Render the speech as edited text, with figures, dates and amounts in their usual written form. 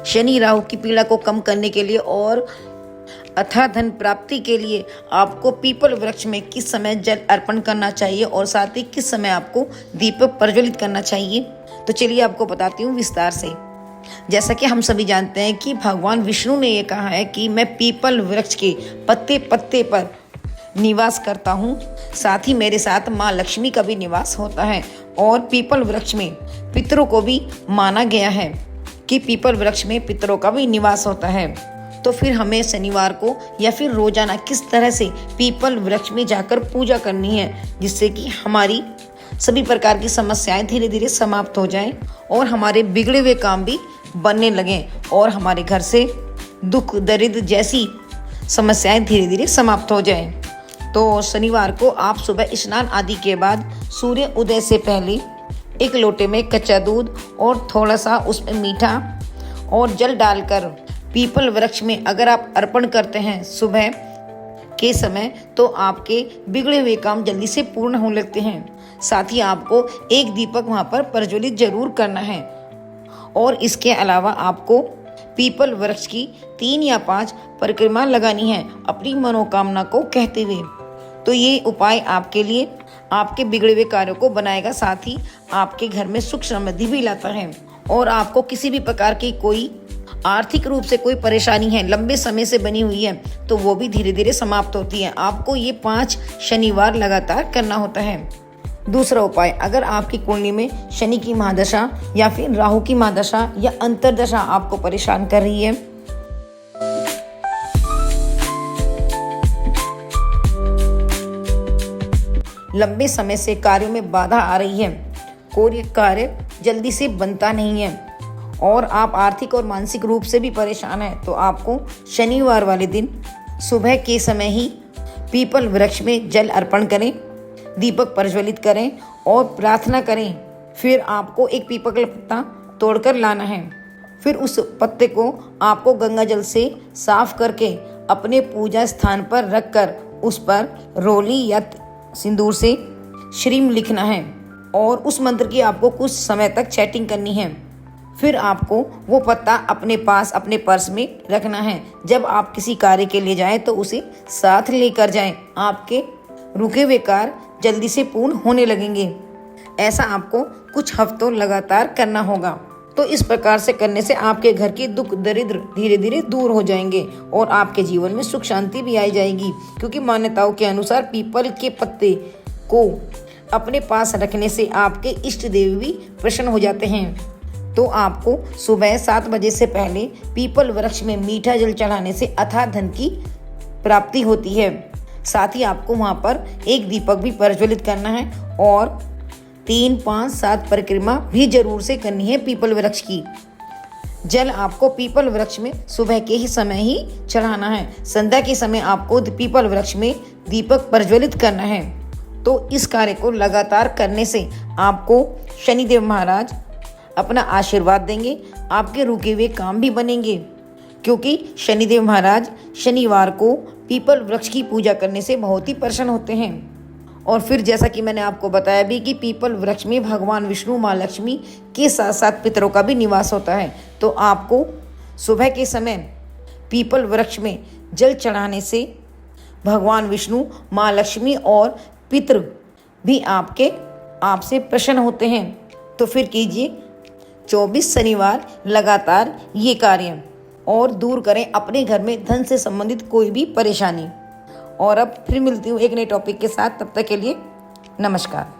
शनि राहु की पीड़ा को कम करने के लिए और अथाह धन प्राप्ति के लिए आपको पीपल वृक्ष में किस समय जल अर्पण करना चाहिए और साथ ही किस समय आपको दीपक प्रज्वलित करना चाहिए, तो चलिए आपको बताती हूँ विस्तार से। जैसा कि हम सभी जानते हैं कि भगवान विष्णु ने ये कहा है कि मैं पीपल वृक्ष के पत्ते पत्ते पर निवास करता हूँ, साथ ही मेरे साथ माँ लक्ष्मी का भी निवास होता है। और पीपल वृक्ष में पितरों को भी माना गया है कि पीपल वृक्ष में पितरों का भी निवास होता है। तो फिर हमें शनिवार को या फिर रोजाना किस तरह से पीपल वृक्ष में जाकर पूजा करनी है, जिससे कि हमारी सभी प्रकार की समस्याएं धीरे धीरे समाप्त हो जाएं और हमारे बिगड़े हुए काम भी बनने लगें और हमारे घर से दुख दरिद्र जैसी समस्याएं धीरे धीरे समाप्त हो जाएं। तो शनिवार को आप सुबह स्नान आदि के बाद सूर्य उदय से पहले एक लोटे में कच्चा दूध और थोड़ा सा उसमें मीठा और जल डालकर पीपल वृक्ष में अगर आप अर्पण करते हैं सुबह के समय, तो आपके बिगड़े हुए काम जल्दी से पूर्ण होने लगते हैं। साथ ही आपको एक दीपक वहां पर प्रज्वलित जरूर करना है और इसके अलावा आपको पीपल वृक्ष की 3 या 5 परिक्रमा लगानी है अपनी मनोकामना को कहते हुए। तो ये उपाय आपके लिए आपके बिगड़े हुए कार्यों को बनाएगा, साथ ही आपके घर में सुख समृद्धि भी लाता है। और आपको किसी भी प्रकार की कोई आर्थिक रूप से कोई परेशानी है, लंबे समय से बनी हुई है, तो वो भी धीरे धीरे समाप्त होती है। आपको ये 5 शनिवार लगातार करना होता है। दूसरा उपाय, अगर आपकी कुंडली में शनि की महादशा या फिर राहु की महादशा या अंतरदशा आपको परेशान कर रही है, लंबे समय से कार्यों में बाधा आ रही है, कोई कार्य जल्दी से बनता नहीं है और आप आर्थिक और मानसिक रूप से भी परेशान हैं, तो आपको शनिवार वाले दिन सुबह के समय ही पीपल वृक्ष में जल अर्पण करें, दीपक प्रज्वलित करें और प्रार्थना करें। फिर आपको एक पीपल का पत्ता तोड़कर लाना है। फिर उस पत्ते को आपको गंगा जल से साफ करके अपने पूजा स्थान पर रखकर उस पर रोली या सिंदूर से श्रीम लिखना है और उस मंत्र की आपको कुछ समय तक चैटिंग करनी है। फिर आपको वो पत्ता अपने पास अपने पर्स में रखना है। जब आप किसी कार्य के लिए जाएं तो उसे साथ लेकर जाएं। आपके रुके हुए कार्य जल्दी से पूर्ण होने लगेंगे। ऐसा आपको कुछ हफ्तों लगातार करना होगा। तो इस प्रकार से करने से आपके घर के दुख दरिद्र धीरे धीरे दूर हो जाएंगे और आपके जीवन में सुख शांति भी आई जाएगी, क्योंकि मान्यताओं के अनुसार पीपल के पत्ते को अपने पास रखने से आपके इष्ट देव भी प्रसन्न हो जाते हैं। तो आपको सुबह 7 बजे से पहले पीपल वृक्ष में मीठा जल चढ़ाने से अथाह धन की प्राप्ति होती है। साथ ही आपको वहां पर एक दीपक भी प्रज्वलित करना है और 3, 5, 7 परिक्रमा भी जरूर से करनी है पीपल वृक्ष की। जल आपको पीपल वृक्ष में सुबह के ही समय ही चढ़ाना है। संध्या के समय आपको पीपल वृक्ष में दीपक प्रज्वलित करना है। तो इस कार्य को लगातार करने से आपको शनिदेव महाराज अपना आशीर्वाद देंगे, आपके रुके हुए काम भी बनेंगे, क्योंकि शनिदेव महाराज शनिवार को पीपल वृक्ष की पूजा करने से बहुत ही प्रसन्न होते हैं। और फिर जैसा कि मैंने आपको बताया भी कि पीपल वृक्ष में भगवान विष्णु माँ लक्ष्मी के साथ साथ पितरों का भी निवास होता है। तो आपको सुबह के समय पीपल वृक्ष में जल चढ़ाने से भगवान विष्णु माँ लक्ष्मी और पितृ भी आपसे प्रसन्न होते हैं। तो फिर कीजिए 24 शनिवार लगातार ये कार्य और दूर करें अपने घर में धन से संबंधित कोई भी परेशानी। और अब फिर मिलती हूँ एक नए टॉपिक के साथ। तब तक के लिए नमस्कार।